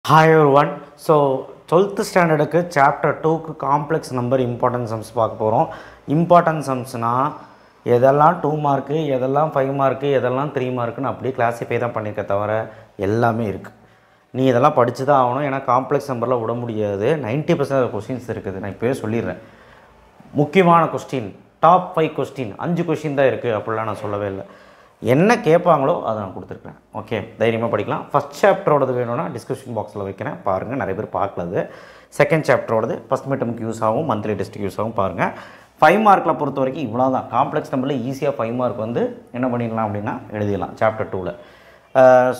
Hi everyone. So 12th standard chapter 2 complex number important sums பார்க்க போறோம். Important sumsனா எதெல்லாம் 2 mark, எதெல்லாம் 5 மார்க், எதெல்லாம் 3 மார்க்னு அப்படியே கிளாசிஃபை தான் பண்ணிருக்க தவிர எல்லாமே இருக்கு. நீ இதெல்லாம் படிச்சு தான் ஆகணும். ஏனா காம்ப்ளெக்ஸ் நம்பர்ல விட முடியாது. 90% क्वेश्चंस இருக்குது. நான் இப்பவே சொல்லிறேன். முக்கியமான क्वेश्चन டாப் 5 क्वेश्चन 5 क्वेश्चन தான் இருக்கு அப்படிலாம் நான் சொல்லவே இல்லை. என்ன கேட்பாங்களோ அதை நான் கொடுத்துருக்கேன். ஓகே, தைரியமாக படிக்கலாம். ஃபஸ்ட் சாப்டரோடது வேணும்னா டிஸ்கிரிப்ஷன் பாக்ஸில் வைக்கிறேன், பாருங்கள். நிறைய பேர் பார்க்கலது. செகண்ட் சாப்டரோடது ஃபஸ்ட் மிட்டமுக்கு யூஸ் ஆகும், மந்த்லி டெஸ்ட்டுக்கு யூஸ் ஆகும், பாருங்கள். 5 மார்க்கில் பொறுத்த வரைக்கும் இவ்வளோ தான். காம்ப்ளெக்ஸ் நம்பரில் ஈஸியாக 5 மார்க் வந்து என்ன பண்ணிடலாம் அப்படின்னா எழுதிடலாம் சாப்டர் 2ல்.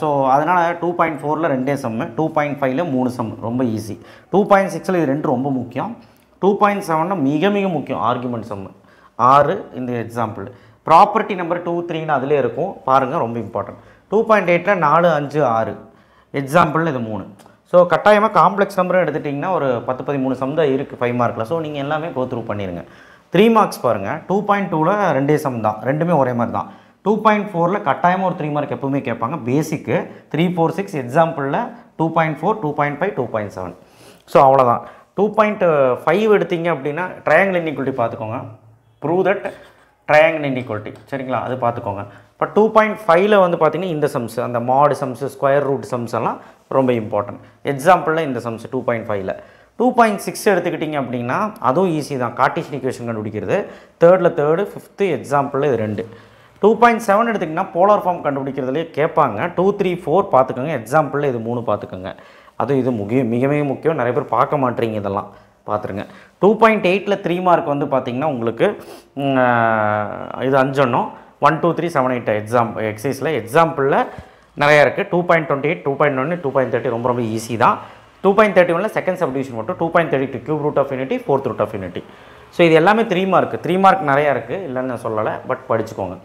ஸோ அதனால் 2.4ல் 2 சம்மு, 2.5ல் 3 சம், ரொம்ப ஈஸி. 2.6ல் இது 2 ரொம்ப முக்கியம். 2.7ல் மிக மிக முக்கியம் ஆர்குமெண்ட் சம்மு 6 இந்த எக்ஸாம்பிள். ப்ராப்பர்ட்டி நம்பர் 2, 3ன்னு அதிலே இருக்கும், பாருங்கள், ரொம்ப இம்பார்ட்டன்ட். 2.8ல் 4, 5, 6 எக்ஸாம்பிள் இது 3. ஸோ கட்டாயமாக காம்ப்ளெக்ஸ் நம்பரும் எடுத்துட்டிங்கன்னா ஒரு 10-13 சம் தான் இருக்குது 5 மார்க்கில். ஸோ நீங்கள் எல்லாமே கோ த்ரூ பண்ணிடுங்க. 3 மார்க்ஸ் பாருங்கள். 2.2ல் 2 சம் தான், ரெண்டுமே ஒரே மாதிரி தான். 2.4ல் கட்டாயமாக ஒரு 3 மார்க் எப்பவுமே கேட்பாங்க. பேசிக்கு 3, 4, 6 எக்ஸாம்பிளில் 2.4, 2.5, 2.7. ஸோ அவ்வளோதான். 2.5 எடுத்தீங்க அப்படின்னா ட்ரையாங்கிள் இன்இக்வாலிட்டி பார்த்துக்கோங்க. ப்ரூவ் தட் ட்ரையாங்கிள் இன்இக்வாலிட்டி, சரிங்களா, அது பார்த்துக்கோங்க. இப்போ 2.5ல் வந்து பார்த்தீங்கன்னா இந்த சம்ஸ், அந்த மாடு சம்ஸ், ஸ்கொயர் ரூட் சம்ஸ் எல்லாம் ரொம்ப இம்பார்ட்டன்ட். எக்ஸாம்பிளில் இந்த சம்ஸ் 2.5ல். 2.6 எடுத்துக்கிட்டிங்க அப்படின்னா அதுவும் ஈஸி தான், கார்ட்டீசியன் ஈக்குவேஷன் கண்டுபிடிக்கிறது. தேர்டில் 3, 5th எக்ஸாம்பிளில் இது 2. 2.7 எடுத்திங்கன்னா போலார் ஃபார்ம் கண்டுபிடிக்கிறதுலேயே கேட்பாங்க. 2, 3, 4 பார்த்துக்கோங்க. எக்ஸாம்பிளில் இது 3 பார்த்துக்கோங்க. அதுவும் இது மிக மிக முக்கியம். நிறைய பேர் பார்க்க மாட்டீங்க, இதெல்லாம் பார்த்துருங்க. 2.8ல் 3 மார்க் வந்து பார்த்திங்கன்னா உங்களுக்கு இது 5 ஒன்றும் 1, 2, 3, 7, 8 எக்ஸைஸில் எக்ஸாம்பிளில் நிறையா இருக்குது. 2.28, 2.1, 2.30 ரொம்ப ரொம்ப ஈஸி தான். 2.31ல் செகண்ட் சப்டிவிஷன் மட்டும். 2.32 cube root of unity, fourth root of unity. So இது எல்லாமே 3 மார்க். 3 மார்க் நிறையா இருக்குது, இல்லைன்னு நான் சொல்லலை, பட் படிச்சுக்கோங்க.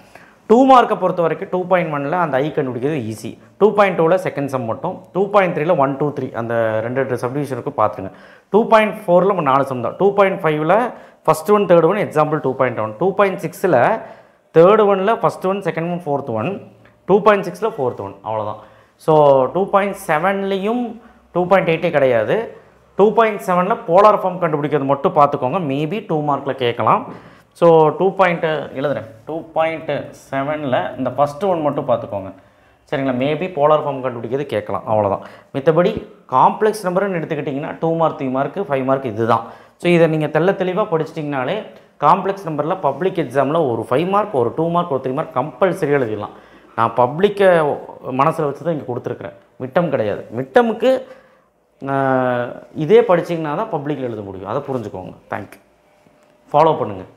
2 மார்க்கை பொறுத்த வரைக்கும் 2.1ல் அந்த ஐ கண்டுபிடிக்கிறது ஈஸி. 2.2ல் செகண்ட் சம் மட்டும். 2.3ல் 1, 2, 3 அந்த 2 சப்டிவிஷனுக்கு பார்த்துருங்க. 2.4ல் 4 சம் தான். 2.5ல் first one, third one, example 2.1. 2.6ல் தேர்ட் ஒனில் first one, second one, fourth one. 2.6ல் ஃபோர்த் ஒன், அவ்வளோதான். ஸோ 2.7லேயும் 2.8 கிடையாது. 2.7ல் போலார் ஃபார்ம் கண்டுபிடிக்கிறது மட்டும் பார்த்துக்கோங்க. மேபி 2 மார்க்கில் கேட்கலாம். ஸோ 2. எழுதுறேன். 2.7ல் இந்த ஃபஸ்ட்டு ஒன் மட்டும் பார்த்துக்கோங்க, சரிங்களா. மேபி போலார் ஃபார்ம் கண்டுபிடிக்கிறது கேட்கலாம், அவ்வளோதான். மித்தபடி காம்ப்ளெக்ஸ் நம்பர்னு எடுத்துக்கிட்டிங்கன்னா 2 மார்க், 3 மார்க், 5 மார்க் இது தான். ஸோ இதை நீங்கள் தெளிவாக படிச்சிட்டிங்கனாலே காம்ப்ளெக்ஸ் நம்பரில் பப்ளிக் எக்ஸாமில் ஒரு 5 மார்க், ஒரு 2 மார்க், ஒரு 3 மார்க் கம்பல்சரி எழுதிடலாம். நான் பப்ளிக்கை மனசில் வச்சு தான் இங்கே கொடுத்துருக்குறேன். மிட்டம் கிடையாது. மிட்டமுக்கு இதே படிச்சிங்கன்னா தான் பப்ளிக்கில் எழுத முடியும். அதை புரிஞ்சுக்கோங்க. தேங்க்யூ. ஃபாலோ பண்ணுங்கள்.